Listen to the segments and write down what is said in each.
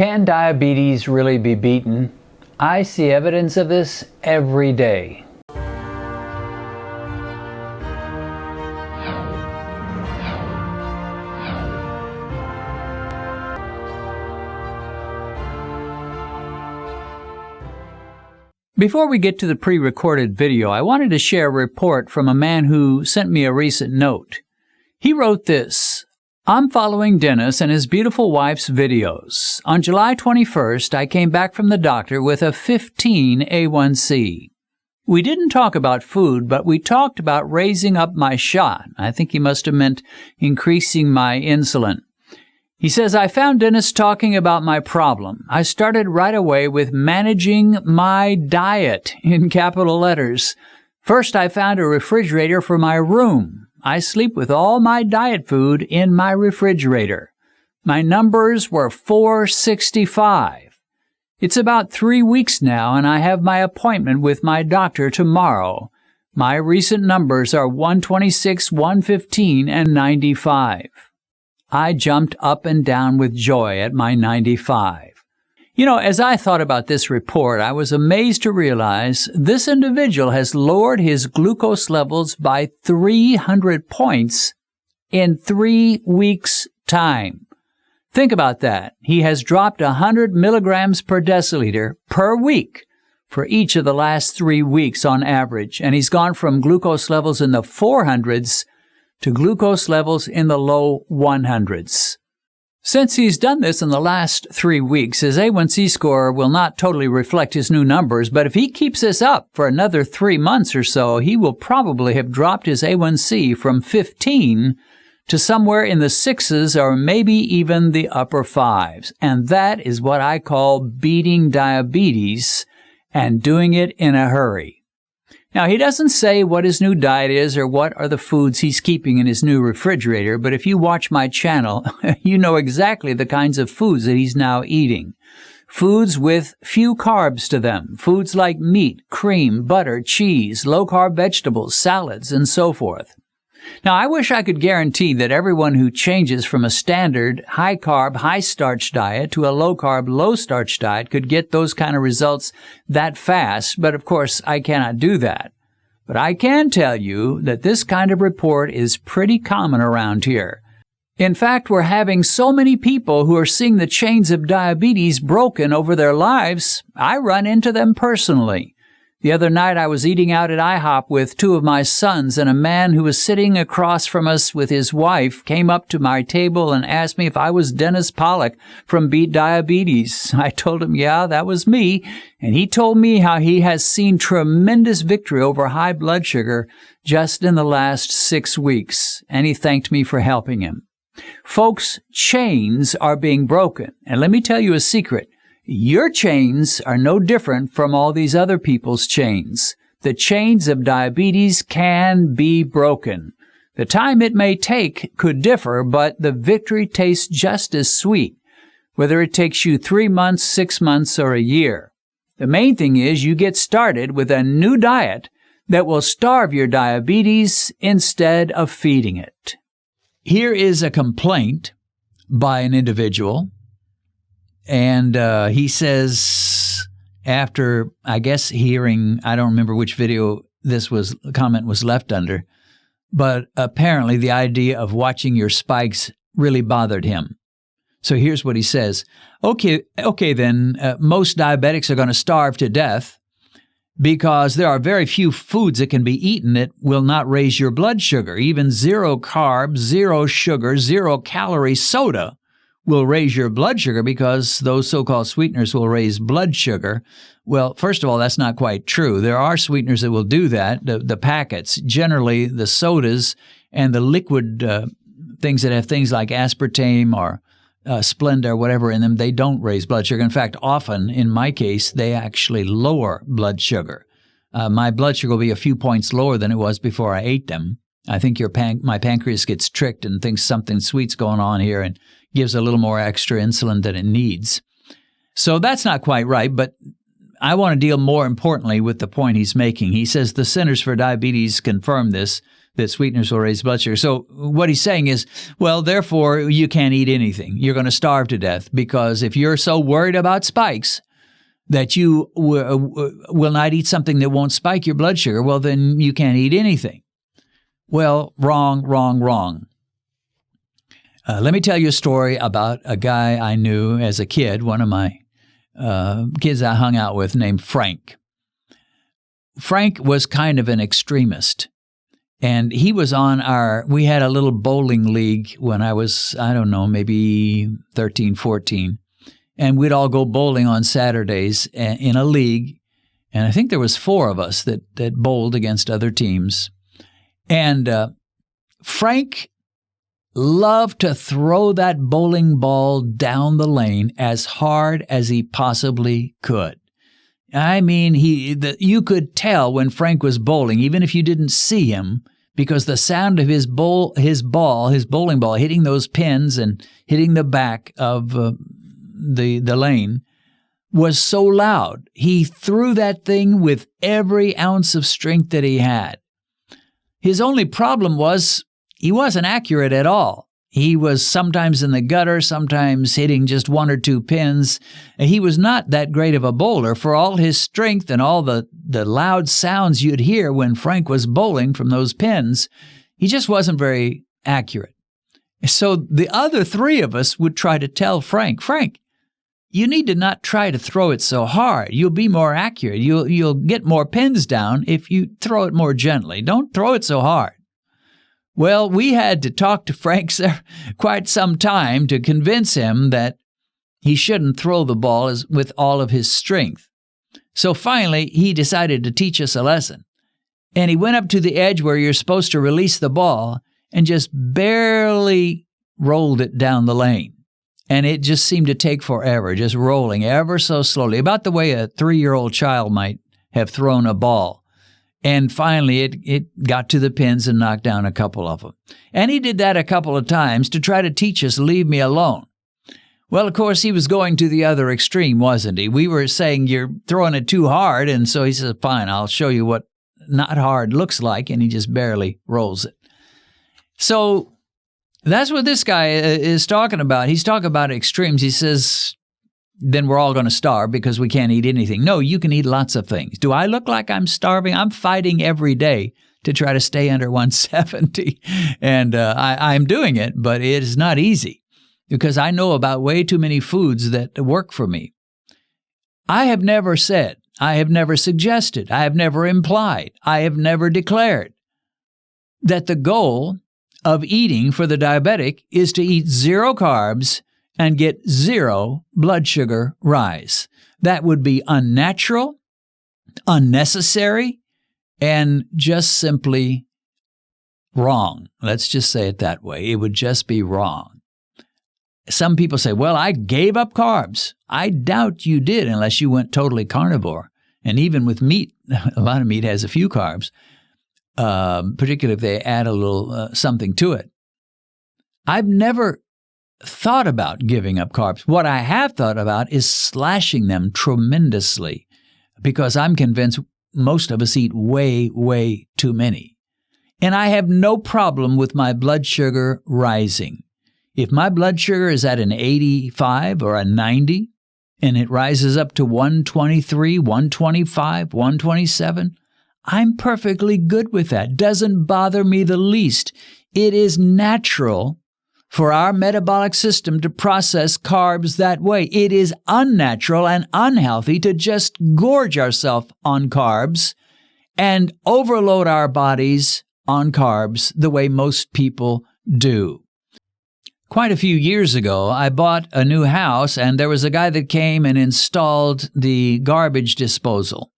Can diabetes really be beaten? I see evidence of this every day. Before we get to the pre-recorded video, I wanted to share a report from a man who sent me a recent note. He wrote this: I'm following Dennis and his beautiful wife's videos. On July 21st, I came back from the doctor with a 15 A1C. We didn't talk about food, but we talked about raising up my shot. I think he must have meant increasing my insulin. He says, I found Dennis talking about my problem. I started right away with managing my diet in capital letters. First, I found a refrigerator for my room. I sleep with all my diet food in my refrigerator. My numbers were 465. It's about 3 weeks now, and I have my appointment with my doctor tomorrow. My recent numbers are 126, 115, and 95. I jumped up and down with joy at my 95. You know, as I thought about this report, I was amazed to realize this individual has lowered his glucose levels by 300 points in 3 weeks' time. Think about that. He has dropped 100 milligrams per deciliter per week for each of the last 3 weeks on average, and he's gone from glucose levels in the 400s to glucose levels in the low 100s. Since he's done this in the last 3 weeks, his A1C score will not totally reflect his new numbers, but if he keeps this up for another 3 months or so, he will probably have dropped his A1C from 15 to somewhere in the 6s or maybe even the upper 5s. And that is what I call beating diabetes and doing it in a hurry. Now, he doesn't say what his new diet is or what are the foods he's keeping in his new refrigerator, but if you watch my channel, you know exactly the kinds of foods that he's now eating. Foods with few carbs to them, foods like meat, cream, butter, cheese, low-carb vegetables, salads, and so forth. Now, I wish I could guarantee that everyone who changes from a standard high-carb, high-starch diet to a low-carb, low-starch diet could get those kind of results that fast, but of course I cannot do that. But I can tell you that this kind of report is pretty common around here. In fact, we're having so many people who are seeing the chains of diabetes broken over their lives, I run into them personally. The other night I was eating out at IHOP with 2 of my sons, and a man who was sitting across from us with his wife came up to my table and asked me if I was Dennis Pollock from Beat Diabetes. I told him, yeah, that was me, and he told me how he has seen tremendous victory over high blood sugar just in the last 6 weeks, and he thanked me for helping him. Folks, chains are being broken, and let me tell you a secret. Your chains are no different from all these other people's chains. The chains of diabetes can be broken. The time it may take could differ, but the victory tastes just as sweet, whether it takes you 3 months, 6 months, or a year. The main thing is you get started with a new diet that will starve your diabetes instead of feeding it. Here is a complaint by an individual. And he says, after, I guess, hearing, I don't remember which video comment was left under, but apparently the idea of watching your spikes really bothered him. So here's what he says. Okay, then, most diabetics are going to starve to death because there are very few foods that can be eaten that will not raise your blood sugar. Even 0 carbs, 0 sugar, 0 calorie soda will raise your blood sugar because those so-called sweeteners will raise blood sugar. Well, first of all, that's not quite true. There are sweeteners that will do that, the packets. Generally, the sodas and the liquid things that have things like aspartame or Splenda or whatever in them, they don't raise blood sugar. In fact, often, in my case, they actually lower blood sugar. My blood sugar will be a few points lower than it was before I ate them. I think my pancreas gets tricked and thinks something sweet's going on here and gives a little more extra insulin than it needs. So that's not quite right, but I want to deal more importantly with the point he's making. He says the Centers for Diabetes confirm this. that sweeteners will raise blood sugar. So what he's saying is, well, therefore, you can't eat anything. You're going to starve to death, because if you're so worried about spikes that you will not eat something that won't spike your blood sugar, well, then you can't eat anything. Well, wrong. Let me tell you a story about a guy I knew as a kid, one of my kids I hung out with, named Frank. Frank was kind of an extremist, and he was on we had a little bowling league when I was, I don't know, maybe 13, 14, and we'd all go bowling on Saturdays in a league, and I think there was 4 of us that bowled against other teams, and Frank loved to throw that bowling ball down the lane as hard as he possibly could. I mean, you could tell when Frank was bowling, even if you didn't see him, because the sound of his bowling ball hitting those pins and hitting the back of the lane was so loud. He threw that thing with every ounce of strength that he had. His only problem was he wasn't accurate at all. He was sometimes in the gutter, sometimes hitting just 1 or 2 pins. He was not that great of a bowler. For all his strength and all the loud sounds you'd hear when Frank was bowling from those pins, he just wasn't very accurate. So the other 3 of us would try to tell Frank, you need to not try to throw it so hard. You'll be more accurate. You'll get more pins down if you throw it more gently. Don't throw it so hard. Well, we had to talk to Frank quite some time to convince him that he shouldn't throw the ball with all of his strength. So finally, he decided to teach us a lesson. And he went up to the edge where you're supposed to release the ball and just barely rolled it down the lane. And it just seemed to take forever, just rolling ever so slowly, about the way a 3-year-old child might have thrown a ball. And finally, it got to the pins and knocked down a couple of them. And he did that a couple of times to try to teach us, leave me alone. Well, of course, he was going to the other extreme, wasn't he? We were saying, you're throwing it too hard. And so he says, fine, I'll show you what not hard looks like. And he just barely rolls it. So that's what this guy is talking about. He's talking about extremes. He says, then we're all going to starve because we can't eat anything. No, you can eat lots of things. Do I look like I'm starving? I'm fighting every day to try to stay under 170. And I'm doing it, but it is not easy because I know about way too many foods that work for me. I have never said, I have never suggested, I have never implied, I have never declared that the goal of eating for the diabetic is to eat 0 carbs and get 0 blood sugar rise. That would be unnatural, unnecessary, and just simply wrong. Let's just say it that way. It would just be wrong. Some people say, well, I gave up carbs. I doubt you did unless you went totally carnivore. And even with meat, a lot of meat has a few carbs, particularly if they add a little something to it. I've never thought about giving up carbs. What I have thought about is slashing them tremendously because I'm convinced most of us eat way, way too many. And I have no problem with my blood sugar rising. If my blood sugar is at an 85 or a 90 and it rises up to 123, 125, 127, I'm perfectly good with that. Doesn't bother me the least. It is natural for our metabolic system to process carbs that way. It is unnatural and unhealthy to just gorge ourselves on carbs and overload our bodies on carbs the way most people do. Quite a few years ago, I bought a new house, and there was a guy that came and installed the garbage disposal.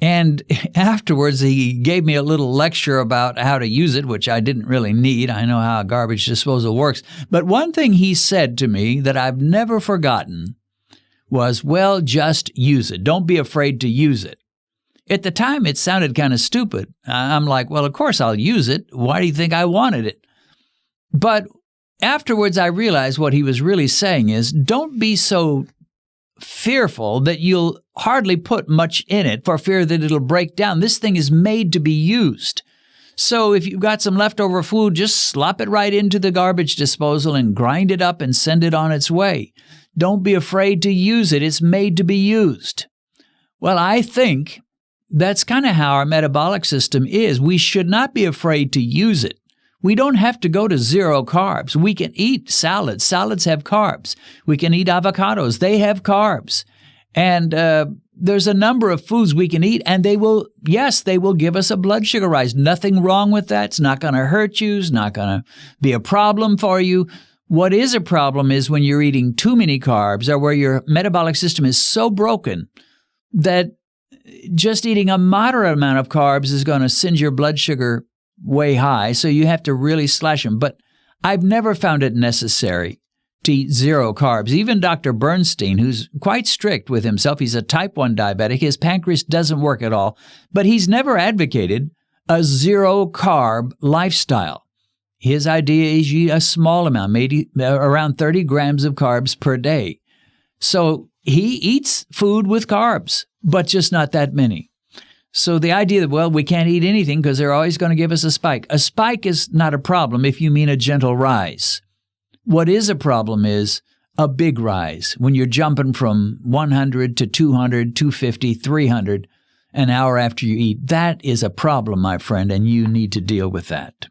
And afterwards, he gave me a little lecture about how to use it, which I didn't really need. I know how a garbage disposal works. But one thing he said to me that I've never forgotten was, well, just use it. Don't be afraid to use it. At the time, it sounded kind of stupid. I'm like, well, of course I'll use it. Why do you think I wanted it? But afterwards, I realized what he was really saying is, don't be so fearful that you'll hardly put much in it for fear that it'll break down. This thing is made to be used. So if you've got some leftover food, just slop it right into the garbage disposal and grind it up and send it on its way. Don't be afraid to use it. It's made to be used. Well, I think that's kind of how our metabolic system is. We should not be afraid to use it. We don't have to go to zero carbs. We can eat salads. Salads have carbs. We can eat avocados. They have carbs. And there's a number of foods we can eat, and they will give us a blood sugar rise. Nothing wrong with that. It's not going to hurt you. It's not going to be a problem for you. What is a problem is when you're eating too many carbs or where your metabolic system is so broken that just eating a moderate amount of carbs is going to send your blood sugar way high. So you have to really slash them. But I've never found it necessary to eat zero carbs. Even Dr. Bernstein, who's quite strict with himself, he's a type 1 diabetic. His pancreas doesn't work at all, but he's never advocated a zero carb lifestyle. His idea is you eat a small amount, maybe around 30 grams of carbs per day. So he eats food with carbs, but just not that many. So the idea that, well, we can't eat anything because they're always going to give us a spike. A spike is not a problem if you mean a gentle rise. What is a problem is a big rise when you're jumping from 100 to 200, 250, 300 an hour after you eat. That is a problem, my friend, and you need to deal with that.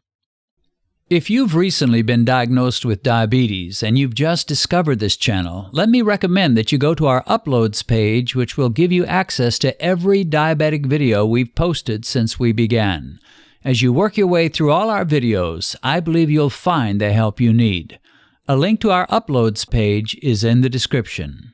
If you've recently been diagnosed with diabetes and you've just discovered this channel, let me recommend that you go to our Uploads page, which will give you access to every diabetic video we've posted since we began. As you work your way through all our videos, I believe you'll find the help you need. A link to our Uploads page is in the description.